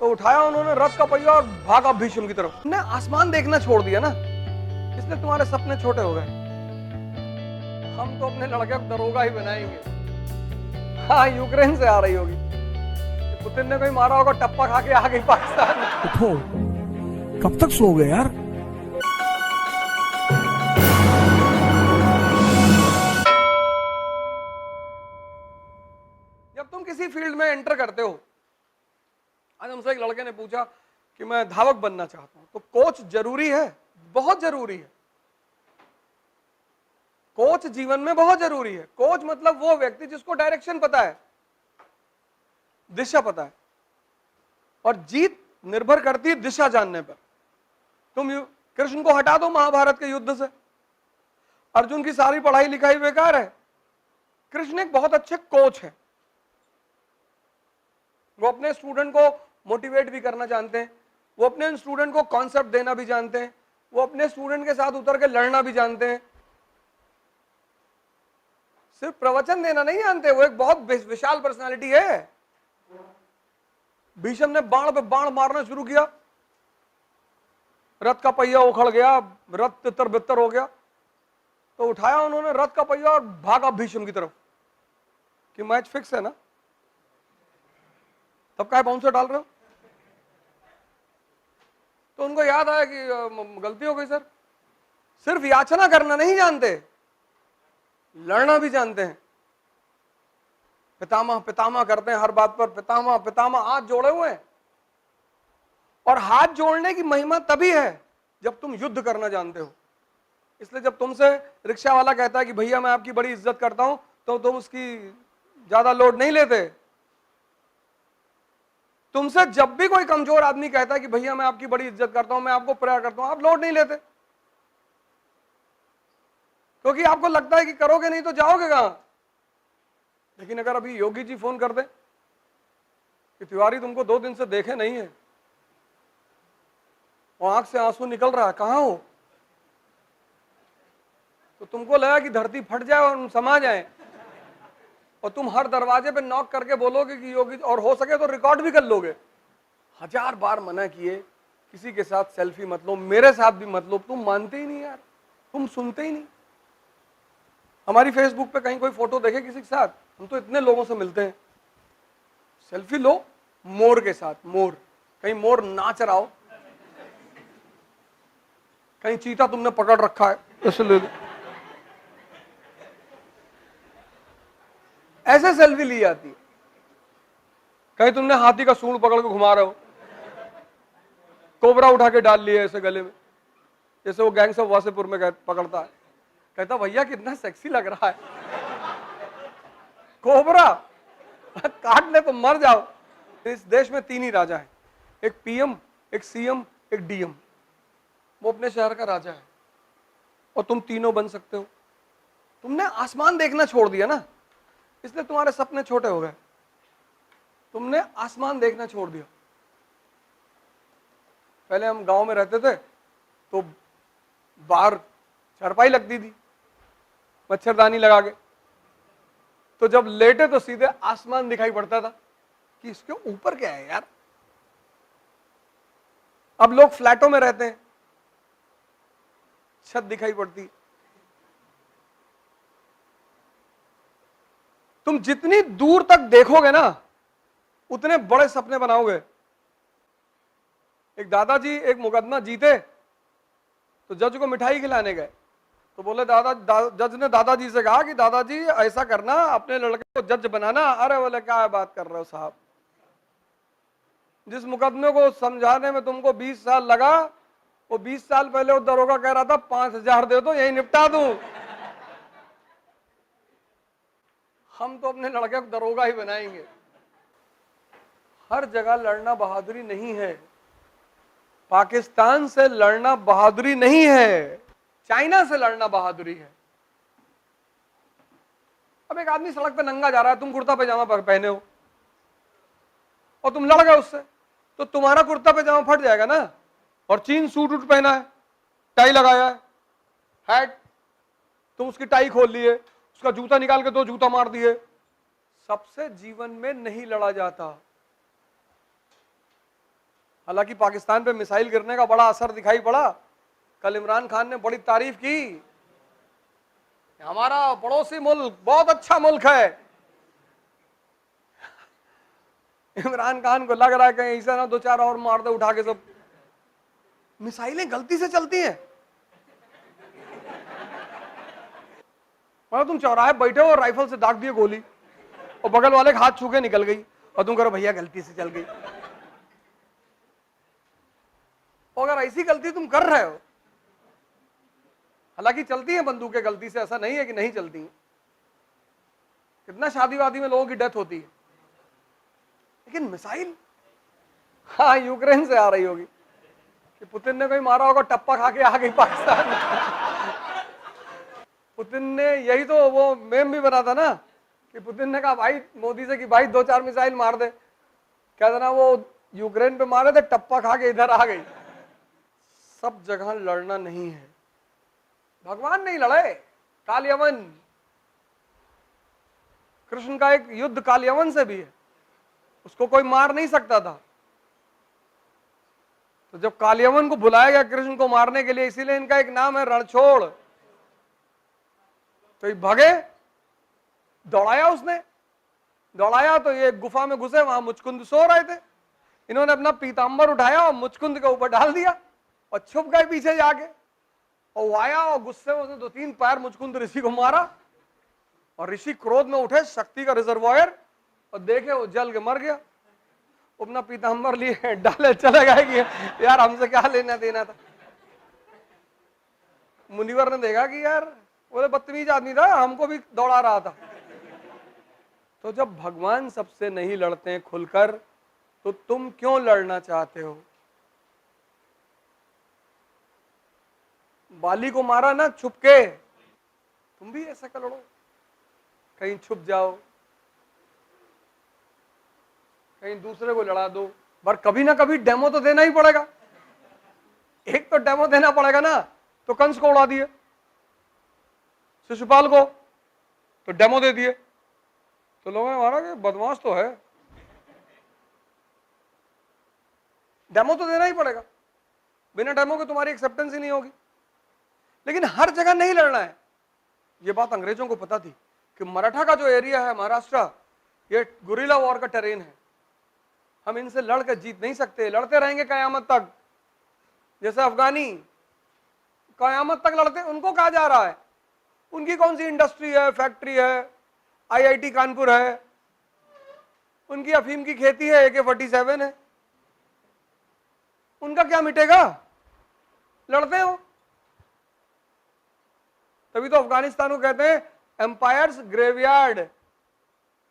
तो उठाया उन्होंने रथ का पहिया और भागा भीष्म की तरफ। ने आसमान देखना छोड़ दिया ना, इसलिए तुम्हारे सपने छोटे हो गए। हम तो अपने लड़के को दरोगा ही बनाएंगे। हाँ, यूक्रेन से आ रही होगी, पुतिन ने कोई मारा होगा, टप्पा खा के आ गई पाकिस्तान। उठो, कब तक सोओगे यार। जब तुम किसी फील्ड में एंटर करते हो, आज हमसे एक लड़के ने पूछा कि मैं धावक बनना चाहता हूं, तो कोच जरूरी है? बहुत जरूरी है। कोच जीवन में बहुत जरूरी है। कोच मतलब वो व्यक्ति जिसको डायरेक्शन पता है, दिशा पता है, और जीत निर्भर करती है दिशा जानने पर। तुम कृष्ण को हटा दो महाभारत के युद्ध से, अर्जुन की सारी पढ़ाई लिखाई बेकार है। कृष्ण एक बहुत अच्छे कोच है। वो अपने स्टूडेंट को मोटिवेट भी करना जानते हैं, वो अपने स्टूडेंट को कॉन्सेप्ट देना भी जानते हैं, वो अपने स्टूडेंट के साथ उतर के लड़ना भी जानते हैं। सिर्फ प्रवचन देना नहीं जानते, वो एक बहुत विशाल पर्सनालिटी है। भीष्म ने बाण पे बाण मारना शुरू किया, रथ का पहिया उखड़ गया, रथ तितर बितर हो गया। तो उठाया उन्होंने रथ का पहिया और भागा भीष्म की तरफ कि मैच फिक्स है ना, तब काहे बाउंसर डाल रहे हो। तो उनको याद आया कि गलती हो गई सर। सिर्फ याचना करना नहीं जानते, लड़ना भी जानते हैं। पितामह पितामह करते हैं हर बात पर, पितामह पितामह हाथ जोड़े हुए हैं। और हाथ जोड़ने की महिमा तभी है जब तुम युद्ध करना जानते हो। इसलिए जब तुमसे रिक्शा वाला कहता है कि भैया मैं आपकी बड़ी इज्जत करता हूं, तो तुम उसकी ज्यादा लोड नहीं लेते। तुमसे जब भी कोई कमजोर आदमी कहता है कि भैया मैं आपकी बड़ी इज्जत करता हूं, मैं आपको प्यार करता हूं, आप लोड नहीं लेते, क्योंकि आपको लगता है कि करोगे नहीं तो जाओगे कहां। लेकिन अगर अभी योगी जी फोन कर दें कि तिवारी तुमको 2 दिन से देखे नहीं है, और आंख से आंसू निकल रहा है, कहां हो, तो तुमको लगा कि धरती फट जाए और समा जाए, और तुम हर दरवाजे पे नॉक करके बोलोगे कि योगी, और हो सके तो रिकॉर्ड भी कर लोगे। 1000 बार मना किए किसी के साथ सेल्फी मत लो, मेरे साथ भी मत लो, तुम मानते ही नहीं यार, तुम सुनते ही नहीं। हमारी फेसबुक पे कहीं कोई फोटो देखे किसी के साथ, हम तो इतने लोगों से मिलते हैं, सेल्फी लो मोर के साथ, मोर, कहीं मोर नाच रहा हो, कहीं चीता तुमने पकड़ रखा है, ऐसे ले लो, ऐसे सेल्फी ली जाती है। कहीं तुमने हाथी का सूंड पकड़ के घुमा रहे हो, कोबरा उठा के डाल लिया ऐसे गले में, जैसे वो गैंग्स ऑफ वासेपुर में पकड़ता है, कहता भैया कितना सेक्सी लग रहा है, कोबरा काट ले तो मर जाओ। इस देश में 3 ही राजा हैं, एक पीएम, एक सीएम, एक डीएम। वो अपने शहर का राजा है, और तुम तीनों बन सकते हो। तुमने आसमान देखना छोड़ दिया ना, इसलिए तुम्हारे सपने छोटे हो गए। तुमने आसमान देखना छोड़ दिया। पहले हम गांव में रहते थे तो बाहर चारपाई लगती थी मच्छरदानी लगा के, तो जब लेटे तो सीधे आसमान दिखाई पड़ता था कि इसके ऊपर क्या है यार। अब लोग फ्लैटों में रहते हैं, छत दिखाई पड़ती। तुम जितनी दूर तक देखोगे ना, उतने बड़े सपने बनाओगे। एक दादाजी एक मुकदमा जीते तो जज को मिठाई खिलाने गए, तो बोले जज ने दादाजी से कहा कि दादाजी ऐसा करना, अपने लड़के को जज बनाना। अरे बोले क्या बात कर रहे हो साहब, जिस मुकदमे को समझाने में तुमको 20 साल लगा, वो 20 साल पहले वो दरोगा कह रहा था 5000 दे दो यही निपटा दूं। हम तो अपने लड़के को दरोगा ही बनाएंगे। हर जगह लड़ना बहादुरी नहीं है। पाकिस्तान से लड़ना बहादुरी नहीं है, चाइना से लड़ना बहादुरी है। अब एक आदमी सड़क पे नंगा जा रहा है, तुम कुर्ता पैजामा पहने हो और तुम लड़ गए उससे, तो तुम्हारा कुर्ता पैजामा फट जाएगा ना। और चीन सूट उट पहना है, टाई लगाया है, हैट, तुम उसकी टाई खोल लिए, उसका जूता निकाल के 2 जूता मार दिए। सबसे जीवन में नहीं लड़ा जाता। हालांकि पाकिस्तान पे मिसाइल गिरने का बड़ा असर दिखाई पड़ा। कल इमरान खान ने बड़ी तारीफ की, हमारा पड़ोसी मुल्क बहुत अच्छा मुल्क है। इमरान खान को लग रहा है कहीं ऐसा ना दो चार और मार दे उठा के सब। मिसाइलें गलती से चलती हैं। मतलब तुम चौराहे बैठे हो और राइफल से दाग दिए गोली और बगल वाले के हाथ छू के निकल गई और तुम करो भैया गलती से चल गई। और अगर ऐसी गलती तुम कर रहे हो, हालांकि चलती है बंदूकें गलती से, ऐसा नहीं है कि नहीं चलती है। कितना शादी वादी में लोगों की डेथ होती है, लेकिन मिसाइल, हाँ यूक्रेन से आ रही होगी कि पुतिन ने कोई मारा होगा, टप्पा खा के आ गई पाकिस्तान। पुतिन ने यही तो वो मेम भी बना था ना कि पुतिन ने कहा भाई मोदी से कि भाई 2-4 मिसाइल मार दे, क्या था ना वो यूक्रेन पे मारे थे, टप्पा खा के इधर आ गई। सब जगह लड़ना नहीं है, भगवान नहीं लड़े। कालयवन, कृष्ण का एक युद्ध कालयवन से भी है, उसको कोई मार नहीं सकता था। तो जब कालयवन को बुलाया गया कृष्ण को मारने के लिए, इसीलिए इनका एक नाम है रणछोड़। तो ये भगे, दौड़ाया उसने, दौड़ाया तो ये गुफा में घुसे, वहां मुचकुंद सो रहे थे। इन्होंने अपना पीतांबर उठाया और मुचकुंद के ऊपर डाल दिया और छुप गए पीछे जाके। और वो आया और गुस्से में उसने 2-3 पैर मुचकुंद ऋषि को मारा और ऋषि क्रोध में उठे, शक्ति का रिजर्वायर, और देखे वो जल के मर गया। अपना पीतांबर लिए डाले चले गए कि यार हमसे क्या लेना देना था। मुनिवर ने देखा कि यार वो बदतमीज आदमी था, हमको भी दौड़ा रहा था। तो जब भगवान सबसे नहीं लड़ते हैं खुलकर, तो तुम क्यों लड़ना चाहते हो? बाली को मारा ना छुपके, तुम भी ऐसा कर लड़ो, कहीं छुप जाओ, कहीं दूसरे को लड़ा दो। पर कभी ना कभी डेमो तो देना ही पड़ेगा। एक तो डेमो देना पड़ेगा ना। तो कंस को उड़ा दिए, शिशुपाल को तो डेमो दे दिए, तो लोगों ने माना कि बदमाश तो है। डेमो तो देना ही पड़ेगा, बिना डेमो के तुम्हारी एक्सेप्टेंस ही नहीं होगी। लेकिन हर जगह नहीं लड़ना है। ये बात अंग्रेजों को पता थी कि मराठा का जो एरिया है महाराष्ट्र, ये गुरिल्ला वॉर का टेरेन है, हम इनसे लड़कर जीत नहीं सकते, लड़ते रहेंगे कयामत तक। जैसे अफगानी कयामत तक लड़ते, उनको कहा जा रहा है, उनकी कौन सी इंडस्ट्री है, फैक्ट्री है, IIT कानपुर है, उनकी अफीम की खेती है, AK-47 है, उनका क्या मिटेगा? लड़ते हो। तभी तो अफगानिस्तान को कहते हैं एम्पायर्स ग्रेवयार्ड।